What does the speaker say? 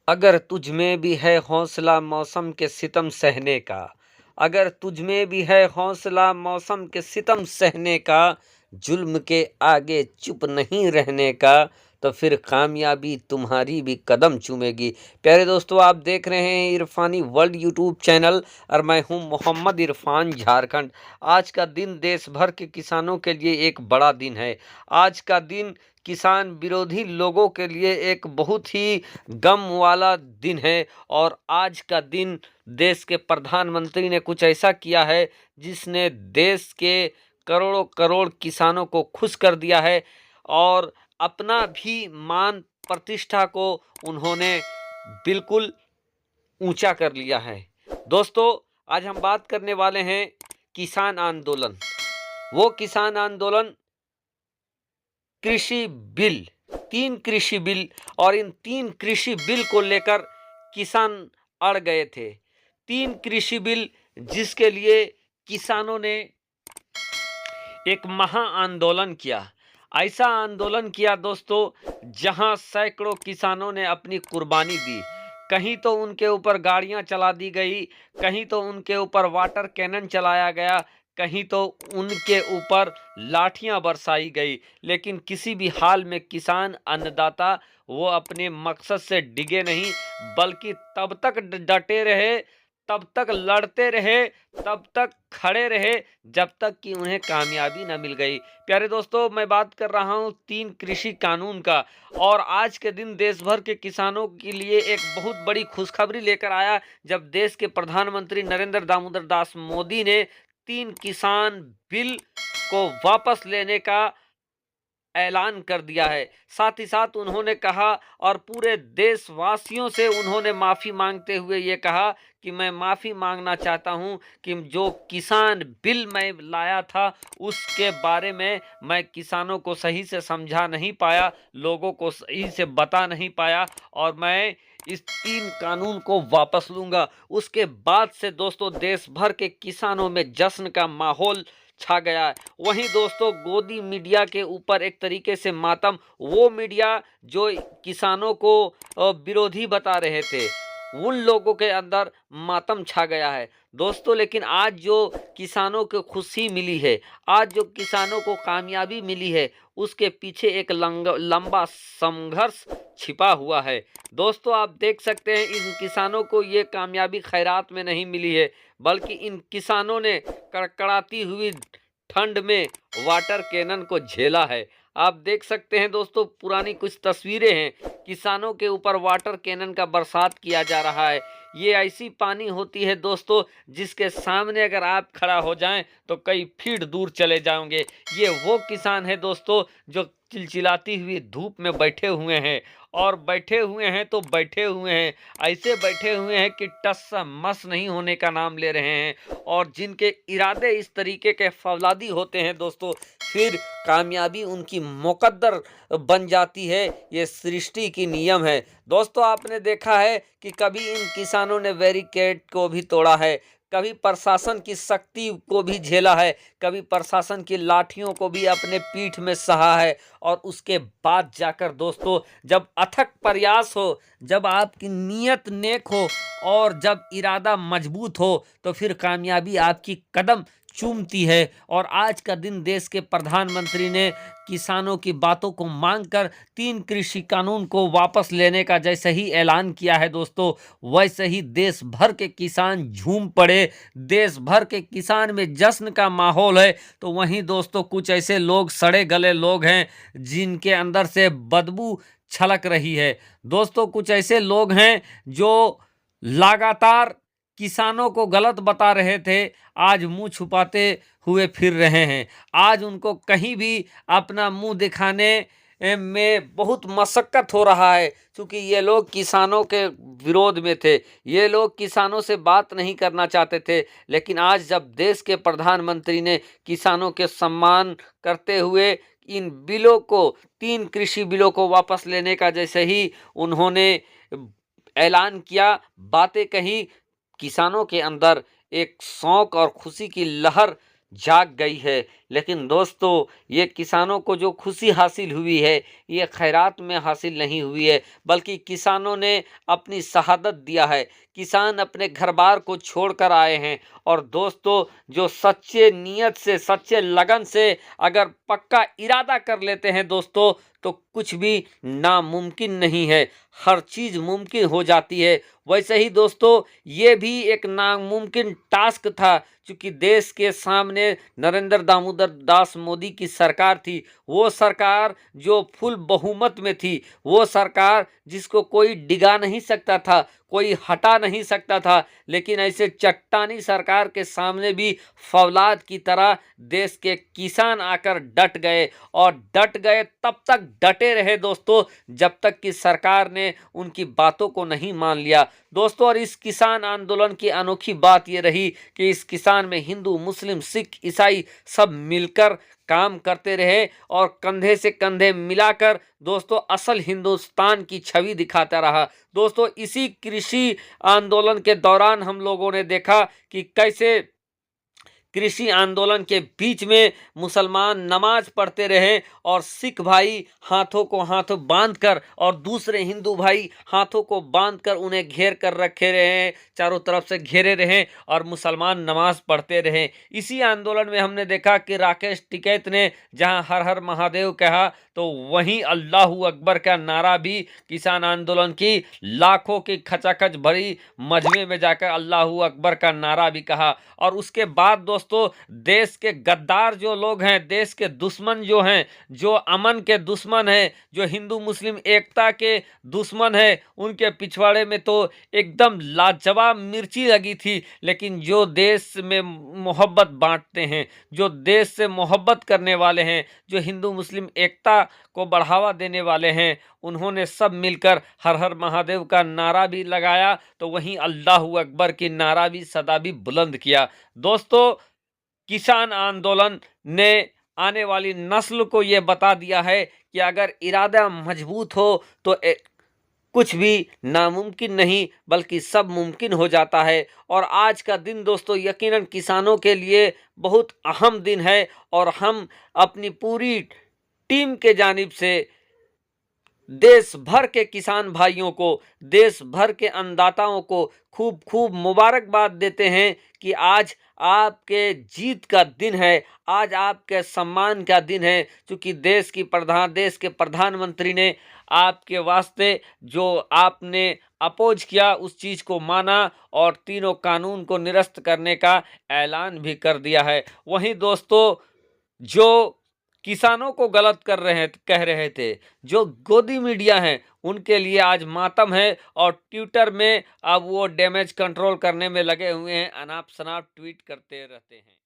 अगर तुझ में भी है हौसला मौसम के सितम सहने का, अगर तुझ में भी है हौसला मौसम के सितम सहने का, जुल्म के आगे चुप नहीं रहने का, तो फिर कामयाबी तुम्हारी भी कदम चूमेगी। प्यारे दोस्तों, आप देख रहे हैं इरफानी वर्ल्ड यूट्यूब चैनल और मैं हूं मोहम्मद इरफान झारखंड। आज का दिन देश भर के किसानों के लिए एक बड़ा दिन है। आज का दिन किसान विरोधी लोगों के लिए एक बहुत ही गम वाला दिन है। और आज का दिन देश के प्रधानमंत्री ने कुछ ऐसा किया है जिसने देश के करोड़ों करोड़ किसानों को खुश कर दिया है और अपना भी मान प्रतिष्ठा को उन्होंने बिल्कुल ऊंचा कर लिया है। दोस्तों, आज हम बात करने वाले हैं किसान आंदोलन। वो किसान आंदोलन, कृषि बिल, 3 कृषि बिल, और इन 3 कृषि बिल को लेकर किसान अड़ गए थे। 3 कृषि बिल जिसके लिए किसानों ने एक महा आंदोलन किया। ऐसा आंदोलन किया दोस्तों, जहां सैकड़ों किसानों ने अपनी कुर्बानी दी। कहीं तो उनके ऊपर गाड़ियां चला दी गई, कहीं तो उनके ऊपर वाटर कैनन चलाया गया, कहीं तो उनके ऊपर लाठियां बरसाई गई। लेकिन किसी भी हाल में किसान अन्नदाता वो अपने मकसद से डिगे नहीं, बल्कि तब तक डटे रहे, तब तक लड़ते रहे, तब तक खड़े रहे जब तक कि उन्हें कामयाबी न मिल गई। प्यारे दोस्तों, मैं बात कर रहा हूं 3 कृषि कानून का। और आज के दिन देश भर के किसानों के लिए एक बहुत बड़ी खुशखबरी लेकर आया, जब देश के प्रधानमंत्री नरेंद्र दामोदर दास मोदी ने 3 किसान बिल को वापस लेने का ऐलान कर दिया है। साथ ही साथ उन्होंने कहा और पूरे देशवासियों से उन्होंने माफ़ी मांगते हुए ये कहा कि मैं माफ़ी मांगना चाहता हूं कि जो किसान बिल मैं लाया था उसके बारे में मैं किसानों को सही से समझा नहीं पाया, लोगों को सही से बता नहीं पाया, और मैं इस 3 कानून को वापस लूंगा। उसके बाद से दोस्तों देश भर के किसानों में जश्न का माहौल छा गया है। वहीं दोस्तों गोदी मीडिया के ऊपर एक तरीके से मातम, वो मीडिया जो किसानों को विरोधी बता रहे थे, उन लोगों के अंदर मातम छा गया है दोस्तों। लेकिन आज जो किसानों को खुशी मिली है, आज जो किसानों को कामयाबी मिली है, उसके पीछे एक लंबा संघर्ष छिपा हुआ है। दोस्तों, आप देख सकते हैं इन किसानों को ये कामयाबी खैरात में नहीं मिली है, बल्कि इन किसानों ने कड़कड़ाती हुई ठंड में वाटर कैनन को झेला है। आप देख सकते हैं दोस्तों, पुरानी कुछ तस्वीरें हैं, किसानों के ऊपर वाटर कैनन का बरसात किया जा रहा है। ये ऐसी पानी होती है दोस्तों, जिसके सामने अगर आप खड़ा हो जाएं तो कई फीट दूर चले जाओगे। ये वो किसान है दोस्तों जो चिलचिलाती हुई धूप में बैठे हुए हैं, और बैठे हुए हैं तो बैठे हुए हैं, ऐसे बैठे हुए हैं कि टस सा मस नहीं होने का नाम ले रहे हैं। और जिनके इरादे इस तरीके के फौलादी होते हैं दोस्तों, फिर कामयाबी उनकी मुकद्दर बन जाती है। ये सृष्टि की नियम है दोस्तों। आपने देखा है कि कभी इन किसानों ने बैरिकेड को भी तोड़ा है, कभी प्रशासन की सख्ती को भी झेला है, कभी प्रशासन की लाठियों को भी अपने पीठ में सहा है। और उसके बाद जाकर दोस्तों, जब अथक प्रयास हो, जब आपकी नीयत नेक हो और जब इरादा मजबूत हो, तो फिर कामयाबी आपकी कदम चूमती है। और आज का दिन देश के प्रधानमंत्री ने किसानों की बातों को मानकर 3 कृषि कानून को वापस लेने का जैसे ही ऐलान किया है दोस्तों, वैसे ही देश भर के किसान झूम पड़े, देश भर के किसान में जश्न का माहौल है। तो वहीं दोस्तों कुछ ऐसे लोग, सड़े गले लोग हैं जिनके अंदर से बदबू छलक रही है। दोस्तों कुछ ऐसे लोग हैं जो लगातार किसानों को गलत बता रहे थे, आज मुंह छुपाते हुए फिर रहे हैं। आज उनको कहीं भी अपना मुंह दिखाने में बहुत मशक्कत हो रहा है, क्योंकि ये लोग किसानों के विरोध में थे, ये लोग किसानों से बात नहीं करना चाहते थे। लेकिन आज जब देश के प्रधानमंत्री ने किसानों के सम्मान करते हुए इन बिलों को, 3 कृषि बिलों को वापस लेने का जैसे ही उन्होंने ऐलान किया, बातें कही, किसानों के अंदर एक शौक और खुशी की लहर जाग गई है। लेकिन दोस्तों, ये किसानों को जो खुशी हासिल हुई है, ये खैरात में हासिल नहीं हुई है, बल्कि किसानों ने अपनी शहादत दिया है। किसान अपने घर-बार को छोड़कर आए हैं। और दोस्तों, जो सच्चे नियत से, सच्चे लगन से अगर पक्का इरादा कर लेते हैं दोस्तों, तो कुछ भी नामुमकिन नहीं है, हर चीज़ मुमकिन हो जाती है। वैसे ही दोस्तों, ये भी एक नामुमकिन टास्क था, क्योंकि देश के सामने नरेंद्र दामोदर दास मोदी की सरकार थी। वो सरकार जो फुल बहुमत में थी, वो सरकार जिसको कोई डिगा नहीं सकता था, कोई हटा नहीं सकता था। लेकिन ऐसे चट्टानी सरकार के सामने भी फौलाद की तरह देश के किसान आकर डट गए, और डट गए तब तक डटे रहे दोस्तों, जब तक कि सरकार ने उनकी बातों को नहीं मान लिया दोस्तों। और इस किसान आंदोलन की अनोखी बात ये रही कि इस किसान में हिंदू, मुस्लिम, सिख, ईसाई सब मिलकर काम करते रहे, और कंधे से कंधे मिलाकर दोस्तों असल हिंदुस्तान की छवि दिखाता रहा दोस्तों। इसी कृषि आंदोलन के दौरान हम लोगों ने देखा कि कैसे कृषि आंदोलन के बीच में मुसलमान नमाज पढ़ते रहे, और सिख भाई हाथों को हाथों बांधकर, और दूसरे हिंदू भाई हाथों को बांधकर उन्हें घेर कर रखे रहे, चारों तरफ से घेरे रहे, और मुसलमान नमाज पढ़ते रहे। इसी आंदोलन में हमने देखा कि राकेश टिकैत ने जहां हर हर महादेव कहा, तो वहीं अल्लाहू अकबर का नारा भी किसान आंदोलन की लाखों की खचाखच भरी मजमे में जाकर अल्लाहू अकबर का नारा भी कहा। और उसके बाद दोस्तों, देश के गद्दार जो लोग हैं, देश के दुश्मन जो हैं, जो अमन के दुश्मन हैं, जो हिंदू मुस्लिम एकता के दुश्मन हैं, उनके पिछवाड़े में तो एकदम लाजवाब मिर्ची लगी थी। लेकिन जो देश में मोहब्बत बांटते हैं, जो देश से मोहब्बत करने वाले हैं, जो हिंदू मुस्लिम एकता को बढ़ावा देने वाले हैं, उन्होंने सब मिलकर हर हर महादेव का नारा भी लगाया, तो वहीं अल्लाहू अकबर की नारा भी सदा भी बुलंद किया दोस्तों। किसान आंदोलन ने आने वाली नस्ल को यह बता दिया है कि अगर इरादा मजबूत हो तो कुछ भी नामुमकिन नहीं, बल्कि सब मुमकिन हो जाता है। और आज का दिन दोस्तों यकीनन किसानों के लिए बहुत अहम दिन है, और हम अपनी पूरी टीम के जानिब से देश भर के किसान भाइयों को, देश भर के अन्नदाताओं को खूब खूब मुबारकबाद देते हैं कि आज आपके जीत का दिन है, आज आपके सम्मान का दिन है, क्योंकि देश के प्रधानमंत्री ने आपके वास्ते जो आपने अपोज किया उस चीज़ को माना, और तीनों कानून को निरस्त करने का ऐलान भी कर दिया है। वहीं दोस्तों, जो किसानों को गलत कह रहे थे, जो गोदी मीडिया हैं, उनके लिए आज मातम है, और ट्विटर में अब वो डैमेज कंट्रोल करने में लगे हुए हैं, अनाप शनाप ट्वीट करते रहते हैं।